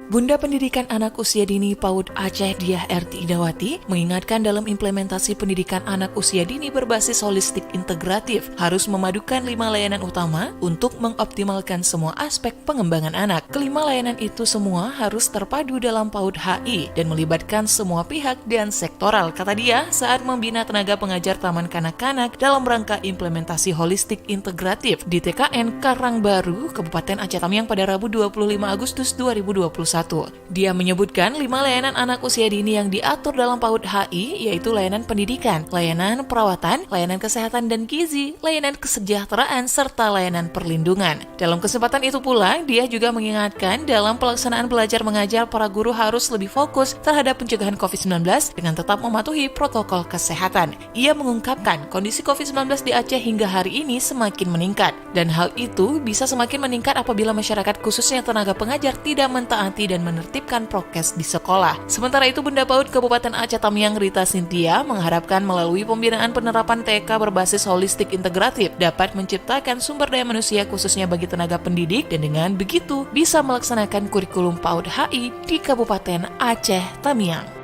Bunda Pendidikan Anak Usia Dini PAUD Aceh Diah Erti Idawati mengingatkan dalam implementasi pendidikan anak usia dini berbasis holistik integratif harus memadukan 5 layanan utama untuk mengoptimalkan semua aspek pengembangan anak. Kelima layanan itu semua harus terpadu dalam PAUD HI dan melibatkan semua pihak dan sektoral, kata dia saat membina tenaga pengajar taman kanak-kanak dalam rangka implementasi holistik integratif di TKN Karangbaru, Kabupaten Aceh Tamiang pada Rabu 25 Agustus 2021. Dia menyebutkan 5 layanan anak usia dini yang diatur dalam PAUD HI yaitu layanan pendidikan, layanan perawatan, layanan kesehatan dan gizi, layanan kesejahteraan, serta layanan perlindungan. Dalam kesempatan itu pula, dia juga mengingatkan dalam pelaksanaan belajar mengajar para guru harus lebih fokus terhadap pencegahan COVID-19 dengan tetap mematuhi protokol kesehatan. Ia mengungkapkan kondisi COVID-19 di Aceh hingga hari ini semakin meningkat, dan hal itu bisa semakin meningkat apabila masyarakat khususnya tenaga pengajar tidak mentaati dan menertibkan prokes di sekolah. Sementara itu, Bunda PAUD Kabupaten Aceh Tamiang Rita Sintia mengharapkan melalui pembinaan penerapan TK berbasis holistik integratif dapat menciptakan sumber daya manusia khususnya bagi tenaga pendidik dan dengan begitu bisa melaksanakan kurikulum PAUD HI di Kabupaten Aceh Tamiang.